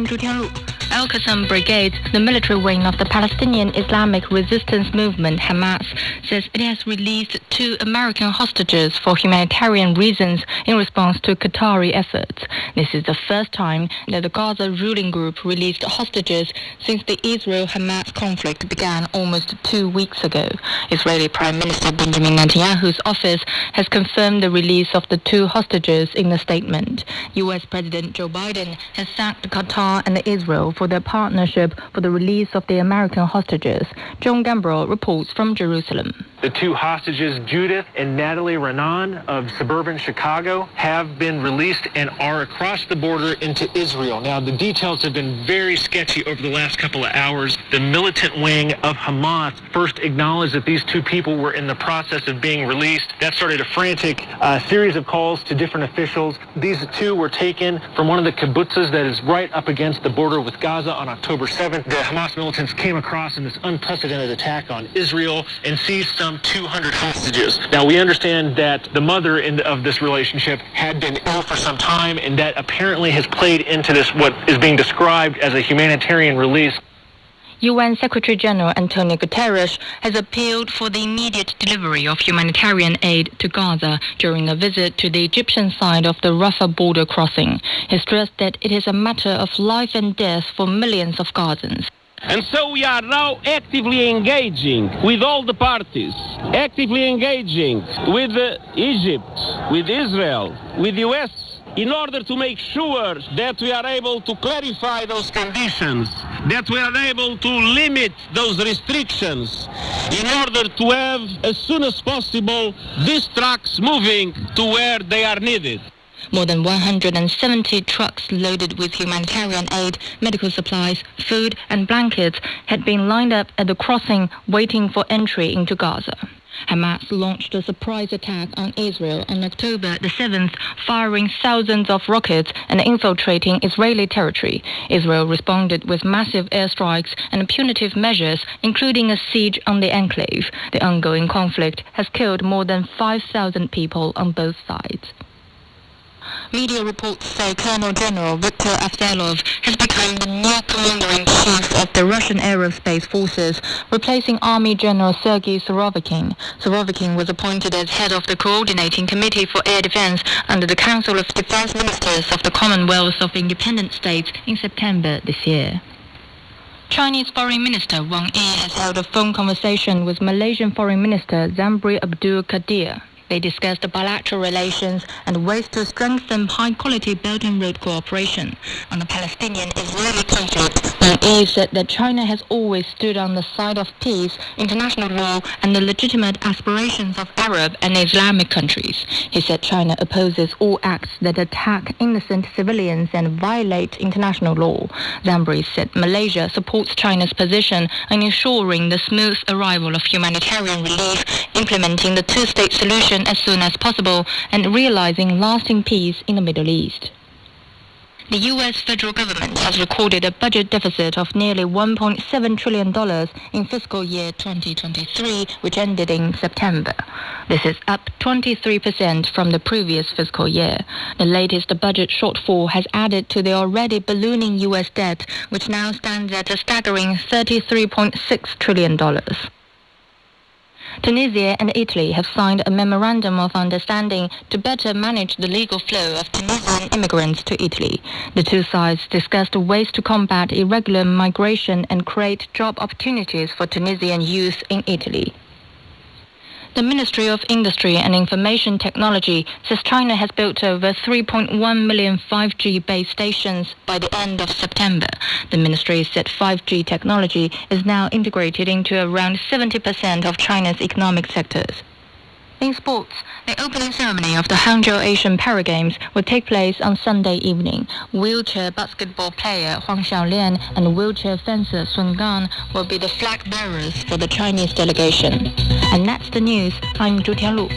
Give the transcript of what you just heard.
I'm Zhu Tianlu. Al-Qassam Brigade, the military wing of the Palestinian Islamic Resistance Movement, Hamas, says it has released 2 American hostages for humanitarian reasons in response to Qatari efforts. This is the first time that the Gaza ruling group released hostages since the Israel-Hamas conflict began almost 2 weeks ago. Israeli Prime Minister Benjamin Netanyahu's office has confirmed the release of the 2 hostages in a statement. U.S. President Joe Biden has thanked Qatar and Israel for their partnership for the release of the American hostages. John Gambrell reports from Jerusalem. The 2 hostages, Judith and Natalie Renan of suburban Chicago, have been released and are across the border into Israel. Now, the details have been very sketchy over the last couple of hours. The militant wing of Hamas first acknowledged that these 2 people were in the process of being released. That started a frantic series of calls to different officials. These 2 were taken from one of the kibbutzes that is right up against the border with Gaza on October 7th. The Hamas militants came across in this unprecedented attack on Israel and seized some 200 hostages. Now, we understand that the mother of this relationship had been ill for some time, and that apparently has played into this, what is being described as a humanitarian release. UN Secretary General Antonio Guterres has appealed for the immediate delivery of humanitarian aid to Gaza during a visit to the Egyptian side of the Rafah border crossing. He stressed that it is a matter of life and death for millions of Gazans. And so we are now actively engaging with all the parties, actively engaging with Egypt, with Israel, with the US, in order to make sure that we are able to clarify those conditions, that we are able to limit those restrictions, in order to have, as soon as possible, these trucks moving to where they are needed. More than 170 trucks loaded with humanitarian aid, medical supplies, food and blankets had been lined up at the crossing waiting for entry into Gaza. Hamas launched a surprise attack on Israel on October the 7th, firing thousands of rockets and infiltrating Israeli territory. Israel responded with massive airstrikes and punitive measures, including a siege on the enclave. The ongoing conflict has killed more than 5,000 people on both sides. Media reports say Colonel General Viktor Avdalov has become the new commander-in-chief of the Russian Aerospace Forces, replacing Army General Sergei Surovikin. Surovikin was appointed as head of the Coordinating Committee for Air Defense under the Council of Defense Ministers of the Commonwealth of Independent States in September this year. Chinese Foreign Minister Wang Yi has held a phone conversation with Malaysian Foreign Minister Zambry Abdul Qadir. They discussed bilateral relations and ways to strengthen high-quality Belt and Road cooperation. On the Palestinian-Israeli conflict, Wang Yi said that China has always stood on the side of peace, international law, and the legitimate aspirations of Arab and Islamic countries. He said China opposes all acts that attack innocent civilians and violate international law. Zambry said Malaysia supports China's position on ensuring the smooth arrival of humanitarian relief, implementing the two-state solution as soon as possible, and realizing lasting peace in the Middle East. The U.S. federal government has recorded a budget deficit of nearly $1.7 trillion in fiscal year 2023, which ended in September. This is up 23% from the previous fiscal year. The latest budget shortfall has added to the already ballooning U.S. debt, which now stands at a staggering $33.6 trillion. Tunisia and Italy have signed a memorandum of understanding to better manage the legal flow of Tunisian immigrants to Italy. The 2 sides discussed ways to combat irregular migration and create job opportunities for Tunisian youth in Italy. The Ministry of Industry and Information Technology says China has built over 3.1 million 5G base stations by the end of September. The ministry said 5G technology is now integrated into around 70% of China's economic sectors. In sports, the opening ceremony of the Hangzhou Asian Paragames will take place on Sunday evening. Wheelchair basketball player Huang Xiaolian and wheelchair fencer Sun Gan will be the flag bearers for the Chinese delegation. And that's the news. I'm Zhu Tianlu.